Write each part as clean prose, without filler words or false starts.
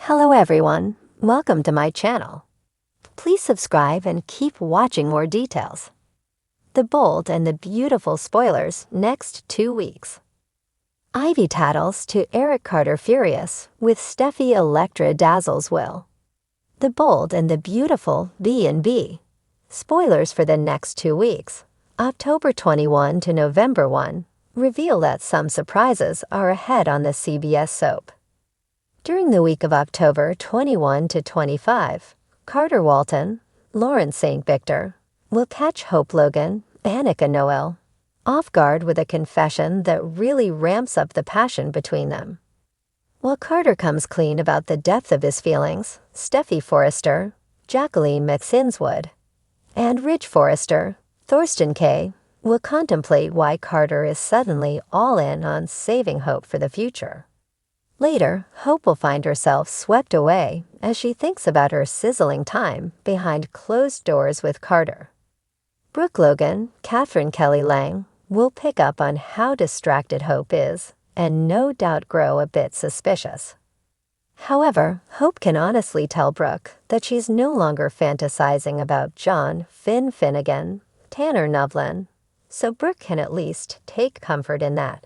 Hello everyone, welcome to my channel. Please subscribe and keep watching more details. The bold and the beautiful spoilers next 2 weeks. Ivy tattles to Eric Carter furious with Steffi Electra dazzles Will. The bold and the beautiful B&B. Spoilers for the next 2 weeks, October 21 to November 1, reveal that some surprises are ahead on the CBS soap. During the week of October 21 to 25, Carter Walton, Lauren St. Victor, will catch Hope Logan, Annika Noel, off guard with a confession that really ramps up the passion between them. While Carter comes clean about the depth of his feelings, Steffy Forrester, Jacqueline McSinswood, and Ridge Forrester, Thorsten Kaye, will contemplate why Carter is suddenly all in on saving Hope for the future. Later, Hope will find herself swept away as she thinks about her sizzling time behind closed doors with Carter. Brooke Logan, Catherine Kelly Lang, will pick up on how distracted Hope is and no doubt grow a bit suspicious. However, Hope can honestly tell Brooke that she's no longer fantasizing about John Finnegan, Tanner Novlin, so Brooke can at least take comfort in that.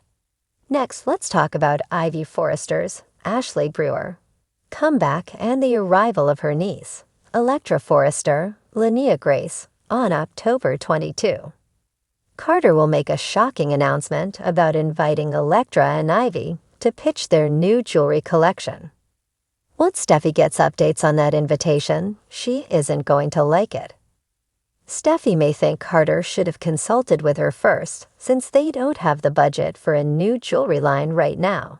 Next, let's talk about Ivy Forrester's Ashley Brewer comeback and the arrival of her niece, Electra Forrester, Linnea Grace, on October 22. Carter will make a shocking announcement about inviting Electra and Ivy to pitch their new jewelry collection. Once Steffi gets updates on that invitation, she isn't going to like it. Steffi may think Carter should have consulted with her first, since they don't have the budget for a new jewelry line right now.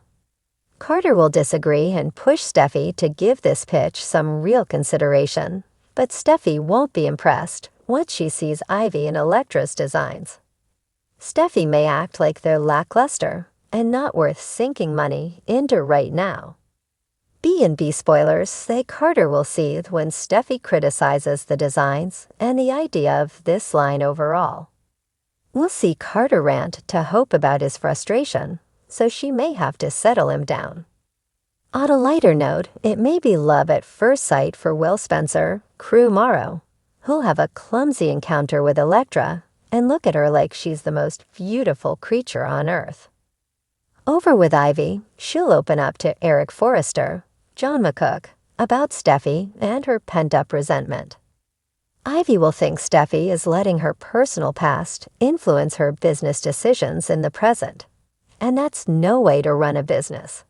Carter will disagree and push Steffi to give this pitch some real consideration, but Steffi won't be impressed once she sees Ivy and Electra's designs. Steffi may act like they're lackluster and not worth sinking money into right now. B&B spoilers say Carter will seethe when Steffi criticizes the designs and the idea of this line overall. We'll see Carter rant to Hope about his frustration, so she may have to settle him down. On a lighter note, it may be love at first sight for Will Spencer, Crew Morrow, who'll have a clumsy encounter with Electra and look at her like she's the most beautiful creature on earth. Over with Ivy, she'll open up to Eric Forrester, John McCook, about Steffi and her pent-up resentment. Ivy will think Steffi is letting her personal past influence her business decisions in the present, and that's no way to run a business.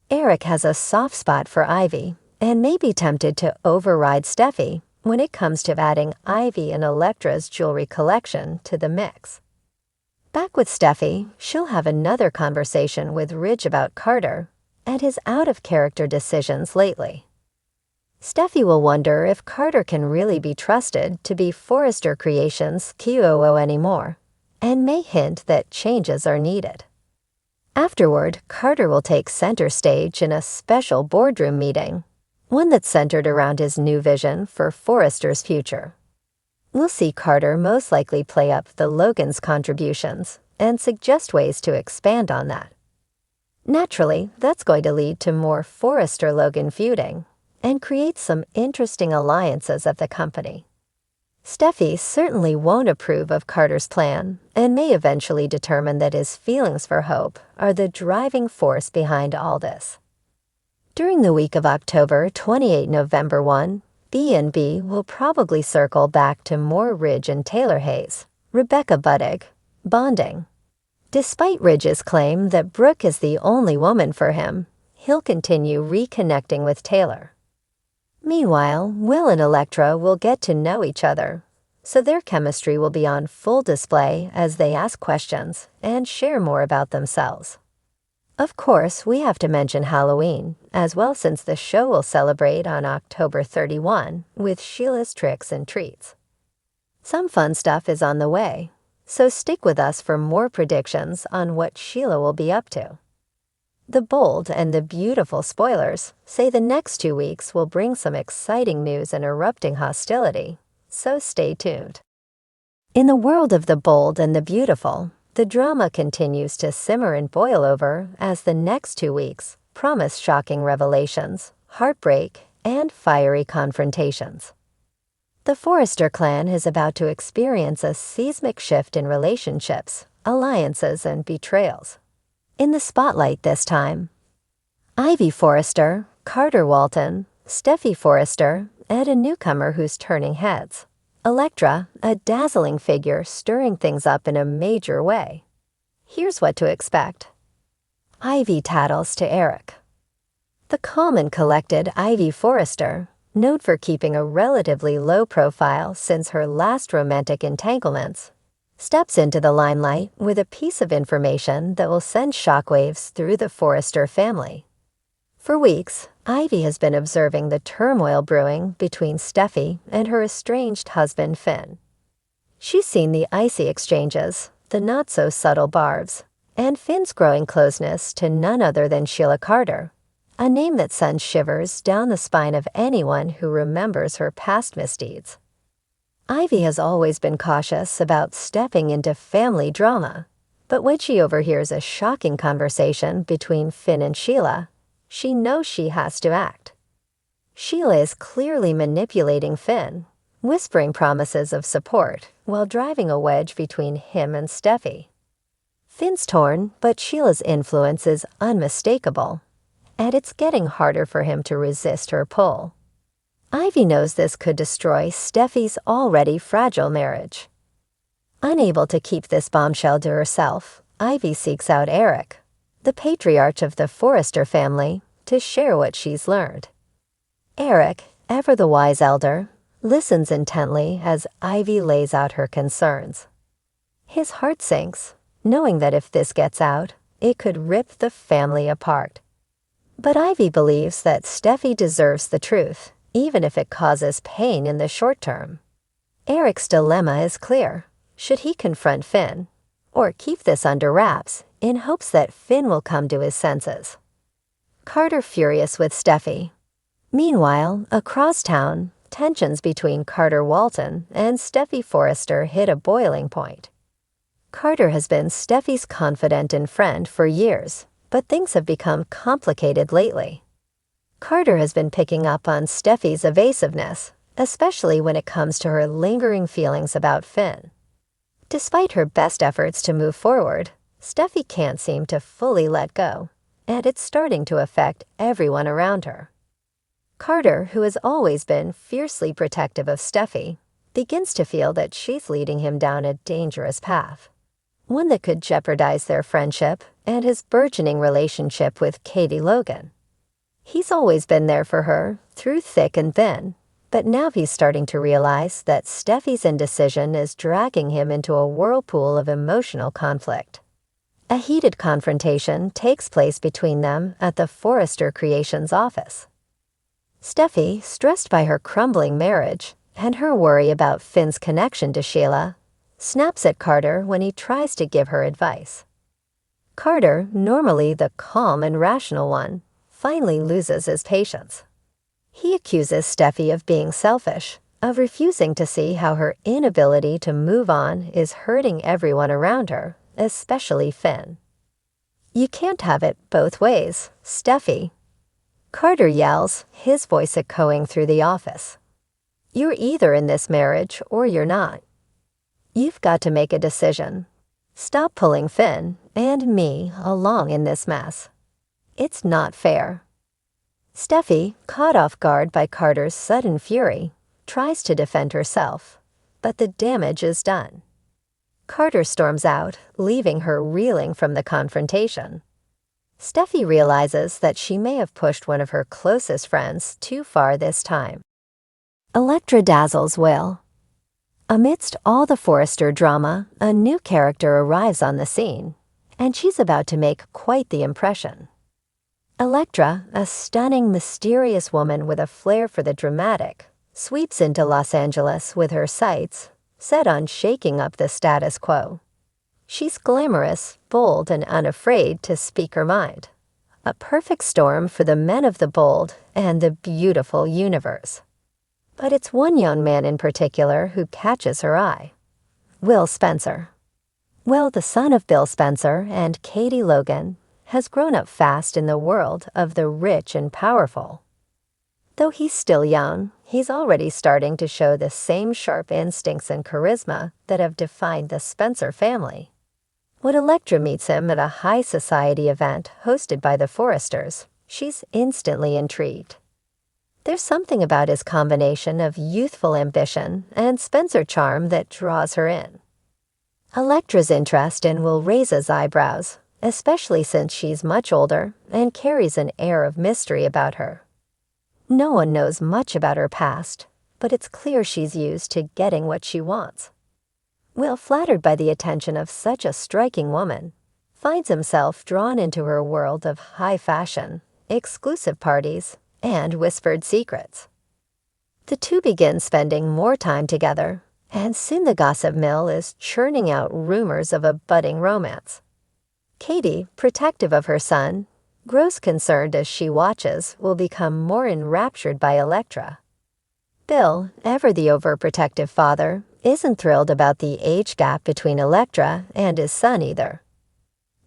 Eric has a soft spot for Ivy and may be tempted to override Steffi when it comes to adding Ivy and Electra's jewelry collection to the mix. Back with Steffi, she'll have another conversation with Ridge about Carter and his out-of-character decisions lately. Steffi will wonder if Carter can really be trusted to be Forrester Creations' COO anymore, and may hint that changes are needed. Afterward, Carter will take center stage in a special boardroom meeting, one that's centered around his new vision for Forrester's future. We'll see Carter most likely play up the Logan's contributions and suggest ways to expand on that. Naturally, that's going to lead to more Forrester-Logan feuding and create some interesting alliances at the company. Steffi certainly won't approve of Carter's plan and may eventually determine that his feelings for Hope are the driving force behind all this. During the week of October 28 November 1, B&B will probably circle back to more Ridge and Taylor Hayes, Rebecca Buddig, bonding. Despite Ridge's claim that Brooke is the only woman for him, he'll continue reconnecting with Taylor. Meanwhile, Will and Electra will get to know each other, so their chemistry will be on full display as they ask questions and share more about themselves. Of course, we have to mention Halloween as well, since the show will celebrate on October 31 with Sheila's Tricks and Treats. Some fun stuff is on the way, so stick with us for more predictions on what Sheila will be up to. The bold and the beautiful spoilers say the next 2 weeks will bring some exciting news and erupting hostility, so stay tuned. In the world of the bold and the beautiful, the drama continues to simmer and boil over as the next 2 weeks promise shocking revelations, heartbreak, and fiery confrontations. The Forrester clan is about to experience a seismic shift in relationships, alliances, and betrayals. In the spotlight this time, Ivy Forrester, Carter Walton, Steffy Forrester, and a newcomer who's turning heads. Electra, a dazzling figure stirring things up in a major way. Here's what to expect. Ivy tattles to Eric. The calm and collected Ivy Forrester, known for keeping a relatively low profile since her last romantic entanglements, steps into the limelight with a piece of information that will send shockwaves through the Forrester family. For weeks, Ivy has been observing the turmoil brewing between Steffy and her estranged husband Finn. She's seen the icy exchanges, the not-so-subtle barbs, and Finn's growing closeness to none other than Sheila Carter, a name that sends shivers down the spine of anyone who remembers her past misdeeds. Ivy has always been cautious about stepping into family drama, but when she overhears a shocking conversation between Finn and Sheila, she knows she has to act. Sheila is clearly manipulating Finn, whispering promises of support while driving a wedge between him and Steffy. Finn's torn, but Sheila's influence is unmistakable, and it's getting harder for him to resist her pull. Ivy knows this could destroy Steffy's already fragile marriage. Unable to keep this bombshell to herself, Ivy seeks out Eric, the patriarch of the Forrester family, to share what she's learned. Eric, ever the wise elder, listens intently as Ivy lays out her concerns. His heart sinks, knowing that if this gets out, it could rip the family apart. But Ivy believes that Steffy deserves the truth, even if it causes pain in the short term. Eric's dilemma is clear. Should he confront Finn, or keep this under wraps in hopes that Finn will come to his senses? Carter furious with Steffy. Meanwhile, across town, tensions between Carter Walton and Steffy Forrester hit a boiling point. Carter has been Steffy's confidant and friend for years, but things have become complicated lately. Carter has been picking up on Steffy's evasiveness, especially when it comes to her lingering feelings about Finn. Despite her best efforts to move forward, Steffy can't seem to fully let go, and it's starting to affect everyone around her. Carter, who has always been fiercely protective of Steffy, begins to feel that she's leading him down a dangerous path, one that could jeopardize their friendship and his burgeoning relationship with Katie Logan. He's always been there for her, through thick and thin, but now he's starting to realize that Steffy's indecision is dragging him into a whirlpool of emotional conflict. A heated confrontation takes place between them at the Forrester Creations office. Steffy, stressed by her crumbling marriage and her worry about Finn's connection to Sheila, snaps at Carter when he tries to give her advice. Carter, normally the calm and rational one, finally loses his patience. He accuses Steffy of being selfish, of refusing to see how her inability to move on is hurting everyone around her, especially Finn. "You can't have it both ways, Steffy," Carter yells, his voice echoing through the office. "You're either in this marriage or you're not. You've got to make a decision. Stop pulling Finn and me along in this mess. It's not fair." Steffy, caught off guard by Carter's sudden fury, tries to defend herself, but the damage is done. Carter storms out, leaving her reeling from the confrontation. Steffy realizes that she may have pushed one of her closest friends too far this time. Electra dazzles Will. Amidst all the Forrester drama, a new character arrives on the scene, and she's about to make quite the impression. Electra, a stunning, mysterious woman with a flair for the dramatic, sweeps into Los Angeles with her sights set on shaking up the status quo. She's glamorous, bold, and unafraid to speak her mind. A perfect storm for the men of the bold and the beautiful universe. But it's one young man in particular who catches her eye. Will Spencer. Will, the son of Bill Spencer and Katie Logan, has grown up fast in the world of the rich and powerful. Though he's still young, he's already starting to show the same sharp instincts and charisma that have defined the Spencer family. When Electra meets him at a high society event hosted by the Forresters, she's instantly intrigued. There's something about his combination of youthful ambition and Spencer charm that draws her in. Electra's interest in Will raises eyebrows, especially since she's much older and carries an air of mystery about her. No one knows much about her past, but it's clear she's used to getting what she wants. Will, flattered by the attention of such a striking woman, finds himself drawn into her world of high fashion, exclusive parties, and whispered secrets. The two begin spending more time together, and soon the gossip mill is churning out rumors of a budding romance. Katie, protective of her son, grows concerned as she watches, will become more enraptured by Electra. Bill, ever the overprotective father, isn't thrilled about the age gap between Electra and his son either.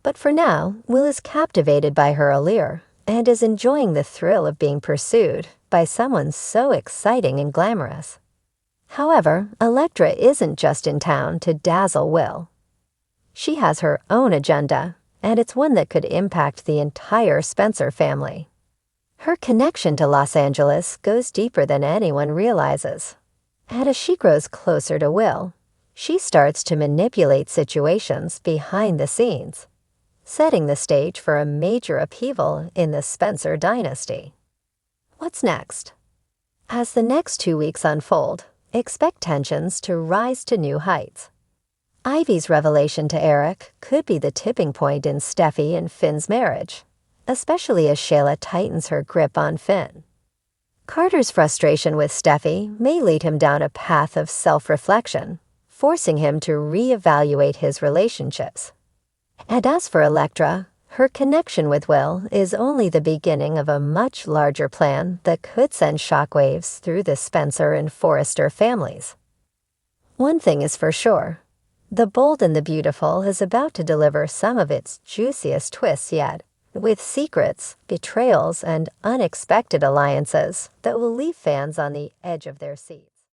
But for now, Will is captivated by her allure and is enjoying the thrill of being pursued by someone so exciting and glamorous. However, Electra isn't just in town to dazzle Will. She has her own agenda, and it's one that could impact the entire Spencer family. Her connection to Los Angeles goes deeper than anyone realizes. And as she grows closer to Will, she starts to manipulate situations behind the scenes, setting the stage for a major upheaval in the Spencer dynasty. What's next? As the next 2 weeks unfold, expect tensions to rise to new heights. Ivy's revelation to Eric could be the tipping point in Steffy and Finn's marriage, especially as Shayla tightens her grip on Finn. Carter's frustration with Steffy may lead him down a path of self-reflection, forcing him to reevaluate his relationships. And as for Electra, her connection with Will is only the beginning of a much larger plan that could send shockwaves through the Spencer and Forrester families. One thing is for sure. The Bold and the Beautiful is about to deliver some of its juiciest twists yet, with secrets, betrayals, and unexpected alliances that will leave fans on the edge of their seats.